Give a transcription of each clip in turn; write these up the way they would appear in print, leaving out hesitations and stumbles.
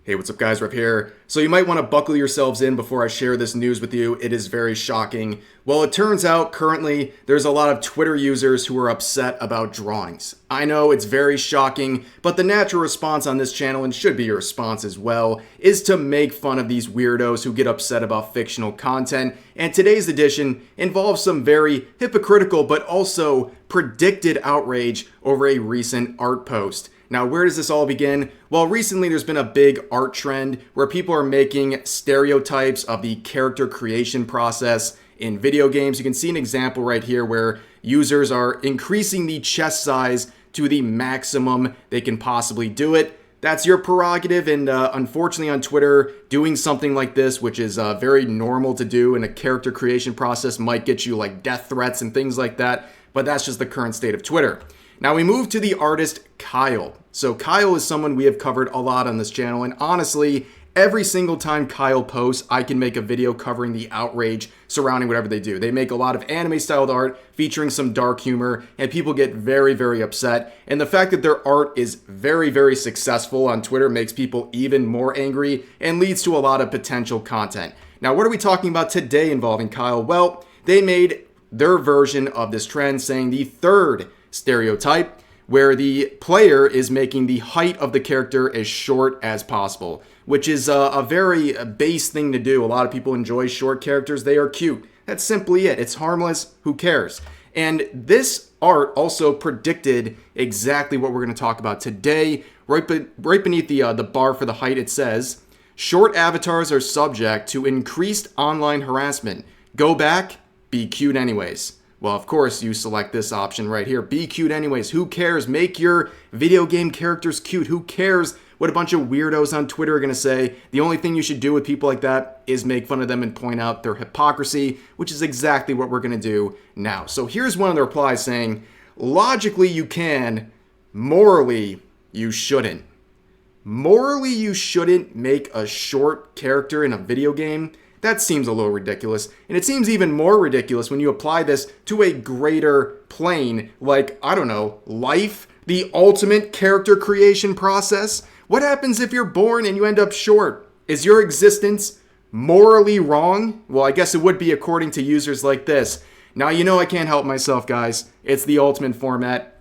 Hey, what's up guys, Rev here. So you might want to buckle yourselves in before I share this news with you. It is very shocking. Well, it turns out currently there's a lot of Twitter users who are upset about drawings. I know it's very shocking, but the natural response on this channel, and should be your response as well, is to make fun of these weirdos who get upset about fictional content. And today's edition involves some very hypocritical but also predicted outrage over a recent art post. Now, where does this all begin? Well, recently there's been a big art trend where people are making stereotypes of the character creation process in video games. You can see an example right here where users are increasing the chest size to the maximum they can possibly do it. That's your prerogative, and unfortunately on Twitter, doing something like this, which is very normal to do in a character creation process, might get you like death threats and things like that, but that's just the current state of Twitter. Now we move to the artist Kyle. So Kyle is someone we have covered a lot on this channel, and honestly, every single time Kyle posts, I can make a video covering the outrage surrounding whatever they do. They make a lot of anime-styled art featuring some dark humor, and people get very, very upset. And the fact that their art is very, very successful on Twitter makes people even more angry and leads to a lot of potential content. Now, what are we talking about today involving Kyle? Well, they made their version of this trend, saying the third stereotype, where the player is making the height of the character as short as possible, which is a very base thing to do. A lot of people enjoy short characters. They are cute. That's simply it. It's harmless. Who cares? And this art also predicted exactly what we're going to talk about today. Right beneath the bar for the height, it says, short avatars are subject to increased online harassment. Go back, be cute anyways. Well, of course, you select this option right here. Be cute anyways. Who cares? Make your video game characters cute. Who cares what a bunch of weirdos on Twitter are going to say? The only thing you should do with people like that is make fun of them and point out their hypocrisy, which is exactly what we're going to do now. So here's one of the replies saying, logically you can, morally you shouldn't. Morally you shouldn't make a short character in a video game? That seems a little ridiculous, and it seems even more ridiculous when you apply this to a greater plane, like, I don't know, life, the ultimate character creation process. What happens if you're born and you end up short? Is your existence morally wrong? Well, I guess it would be according to users like this. Now, you know I can't help myself, guys. It's the ultimate format.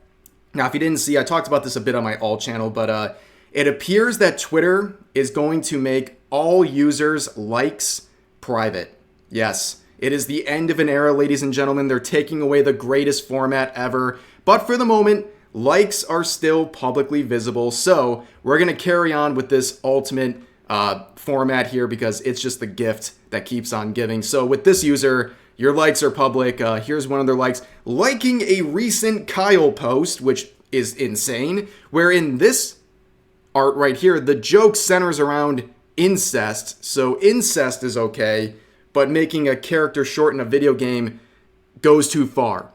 Now, if you didn't see, I talked about this a bit on my alt channel, but it appears that Twitter is going to make all users' likes private. Yes, it is the end of an era, ladies and gentlemen. They're taking away the greatest format ever. But for the moment, likes are still publicly visible. So we're going to carry on with this ultimate format here because it's just the gift that keeps on giving. So with this user, your likes are public. Here's one of their likes. Liking a recent Kyle post, which is insane, where in this art right here, the joke centers around incest. So incest is okay, but making a character short in a video game goes too far.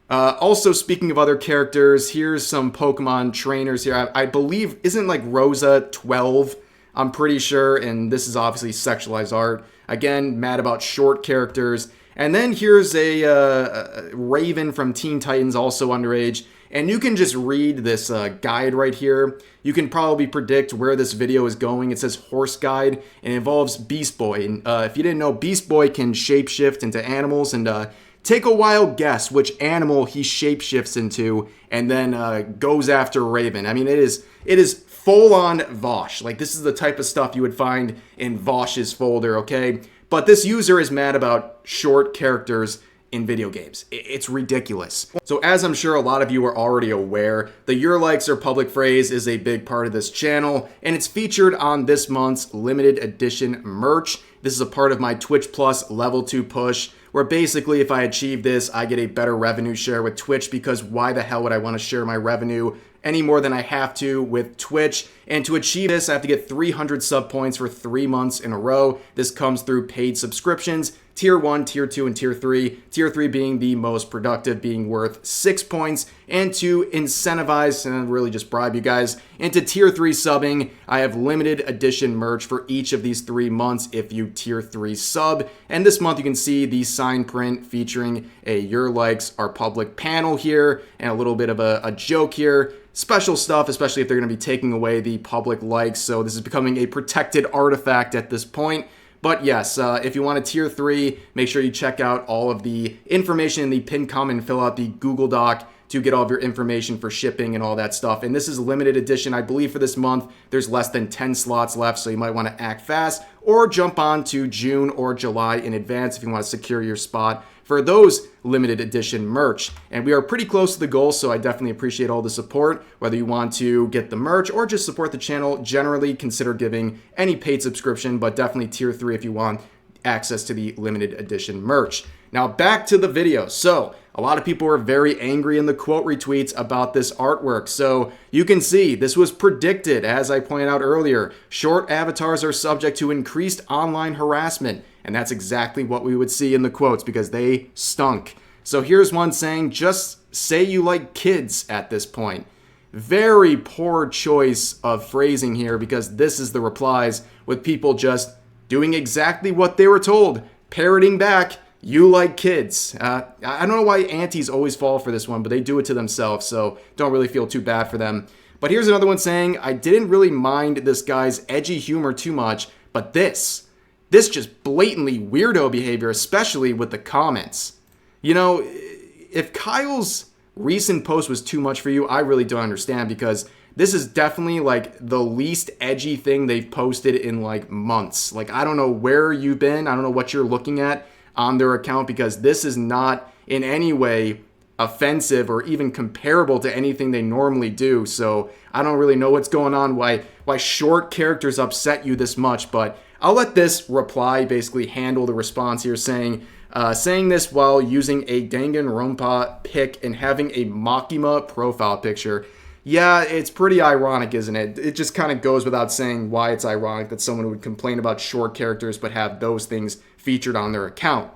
Also, speaking of other characters, here's some Pokemon trainers here. I believe, isn't like Rosa 12? I'm pretty sure, and this is obviously sexualized art. Again, mad about short characters. And then here's a Raven from Teen Titans, also underage. And you can just read this guide right here. You can probably predict where this video is going. It says horse guide, and it involves Beast Boy. And if you didn't know, Beast Boy can shapeshift into animals, and take a wild guess which animal he shapeshifts into, and then goes after Raven. I mean, it is full-on Vosh. Like, this is the type of stuff you would find in Vosh's folder, okay? But this user is mad about short characters in video games. It's ridiculous. So as I'm sure a lot of you are already aware, the Your Likes Are Public phrase is a big part of this channel, and it's featured on this month's limited edition merch. This is a part of my Twitch Plus Level 2 push, where basically if I achieve this, I get a better revenue share with Twitch, because why the hell would I want to share my revenue any more than I have to with Twitch? And to achieve this, I have to get 300 sub points for 3 months in a row. This comes through paid subscriptions. tier 1, tier 2, and tier 3. Tier 3 being the most productive, being worth 6 points. And to incentivize and really just bribe you guys into tier 3 subbing, I have limited edition merch for each of these 3 months if you tier 3 sub. And this month you can see the sign print featuring a Your Likes Are Public panel here and a little bit of a joke here. Special stuff, especially if they're going to be taking away the public likes. So this is becoming a protected artifact at this point. But yes, if you want a tier 3, make sure you check out all of the information in the pinned comment and fill out the Google Doc to get all of your information for shipping and all that stuff. And this is a limited edition. I believe for this month, there's less than 10 slots left, so you might want to act fast or jump on to June or July in advance if you want to secure your spot for those limited edition merch. And we are pretty close to the goal, so I definitely appreciate all the support. Whether you want to get the merch or just support the channel, generally consider giving any paid subscription, but definitely tier 3 if you want access to the limited edition merch. Now back to the video. So a lot of people were very angry in the quote retweets about this artwork. So you can see this was predicted, as I pointed out earlier. Short avatars are subject to increased online harassment. And that's exactly what we would see in the quotes because they stunk. So here's one saying, just say you like kids at this point. Very poor choice of phrasing here because this is the replies with people just doing exactly what they were told, parroting back, you like kids. I don't know why aunties always fall for this one, but they do it to themselves, so don't really feel too bad for them. But here's another one saying, I didn't really mind this guy's edgy humor too much, but this just blatantly weirdo behavior, especially with the comments. You know, if Kyle's recent post was too much for you, I really don't understand because this is definitely like the least edgy thing they've posted in like months. Like, I don't know where you've been. I don't know what you're looking at on their account because this is not in any way offensive or even comparable to anything they normally do. So I don't really know what's going on, why short characters upset you this much, but I'll let this reply basically handle the response here saying this while using a Danganronpa pic and having a Makima profile picture. Yeah, it's pretty ironic, isn't it? It just kind of goes without saying why it's ironic that someone would complain about short characters but have those things featured on their account.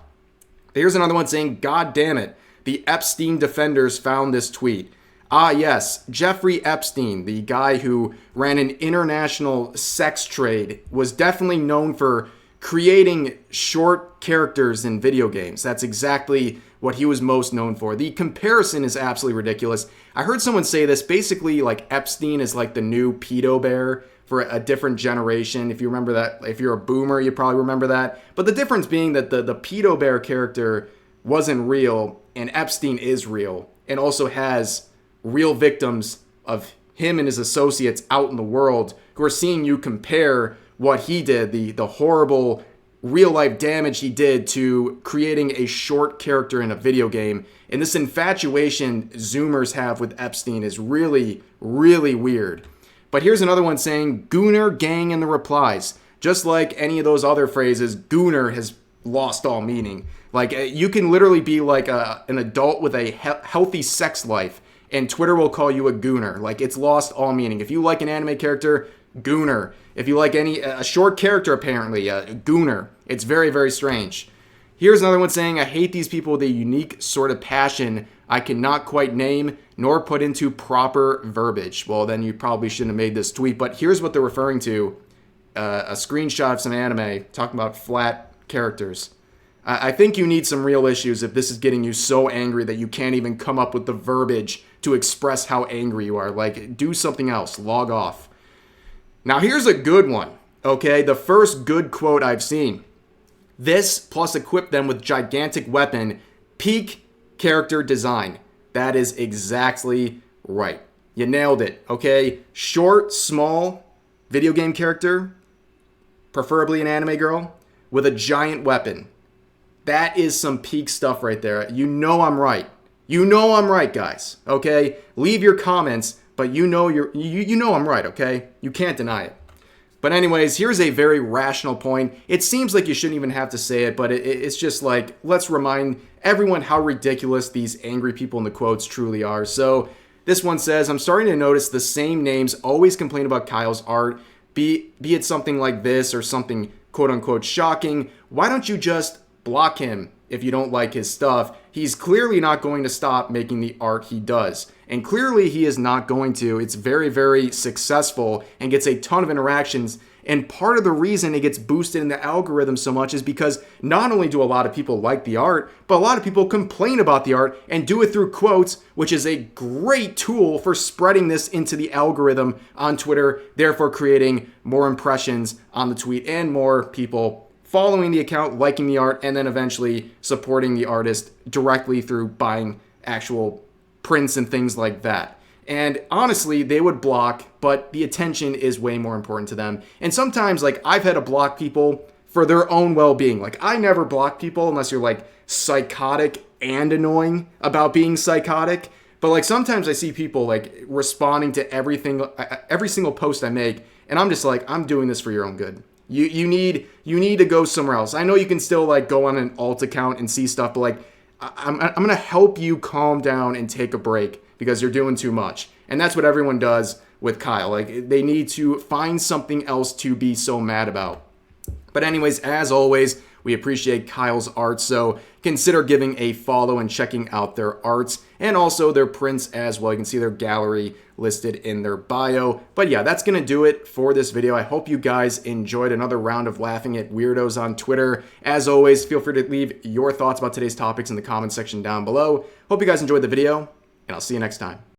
Here's another one saying, God damn it, the Epstein defenders found this tweet. Ah, yes, Jeffrey Epstein, the guy who ran an international sex trade, was definitely known for creating short characters in video games. That's exactly what he was most known for. The comparison is absolutely ridiculous. I heard someone say this, basically like Epstein is like the new pedo bear for a different generation. If you remember that, if you're a boomer, you probably remember that. But the difference being that the pedo bear character wasn't real and Epstein is real and also has real victims of him and his associates out in the world who are seeing you compare what he did, the horrible real life damage he did to creating a short character in a video game. And this infatuation Zoomers have with Epstein is really, really weird. But here's another one saying, Gooner gang in the replies. Just like any of those other phrases, Gooner has lost all meaning. Like, you can literally be like an adult with a healthy sex life and Twitter will call you a gooner. Like, it's lost all meaning. If you like an anime character, gooner. If you like a short character, apparently, gooner. It's very, very strange. Here's another one saying, I hate these people with a unique sort of passion I cannot quite name nor put into proper verbiage. Well, then you probably shouldn't have made this tweet, but here's what they're referring to. A screenshot of some anime talking about flat characters. I think you need some real issues if this is getting you so angry that you can't even come up with the verbiage to express how angry you are. Like, do something else. Log off. Now, here's a good one, okay? The first good quote I've seen. This plus equip them with gigantic weapon, peak character design. That is exactly right. You nailed it, okay? Short, small video game character, preferably an anime girl, with a giant weapon. That is some peak stuff right there. You know I'm right. You know I'm right, guys, okay? Leave your comments, but you know I'm right, okay? You can't deny it. But anyways, here's a very rational point. It seems like you shouldn't even have to say it, but it's just like, let's remind everyone how ridiculous these angry people in the quotes truly are. So this one says, I'm starting to notice the same names always complain about Kyle's art, be it something like this or something quote-unquote shocking. Why don't you just block him if you don't like his stuff. He's clearly not going to stop making the art he does. And clearly he is not going to. It's very, very successful and gets a ton of interactions. And part of the reason it gets boosted in the algorithm so much is because not only do a lot of people like the art, but a lot of people complain about the art and do it through quotes, which is a great tool for spreading this into the algorithm on Twitter, therefore creating more impressions on the tweet and more people following the account, liking the art, and then eventually supporting the artist directly through buying actual prints and things like that. And honestly, they would block, but the attention is way more important to them. And sometimes, like, I've had to block people for their own well-being. Like, I never block people unless you're, like, psychotic and annoying about being psychotic. But, like, sometimes I see people, like, responding to every single post I make, and I'm just like, I'm doing this for your own good. You need to go somewhere else. I know you can still, like, go on an alt account and see stuff, but, like, I'm going to help you calm down and take a break because you're doing too much. And that's what everyone does with Kyle. Like, they need to find something else to be so mad about. But anyways, as always, we appreciate Kyle's art, so consider giving a follow and checking out their arts and also their prints as well. You can see their gallery listed in their bio. But yeah, that's going to do it for this video. I hope you guys enjoyed another round of laughing at weirdos on Twitter. As always, feel free to leave your thoughts about today's topics in the comment section down below. Hope you guys enjoyed the video, and I'll see you next time.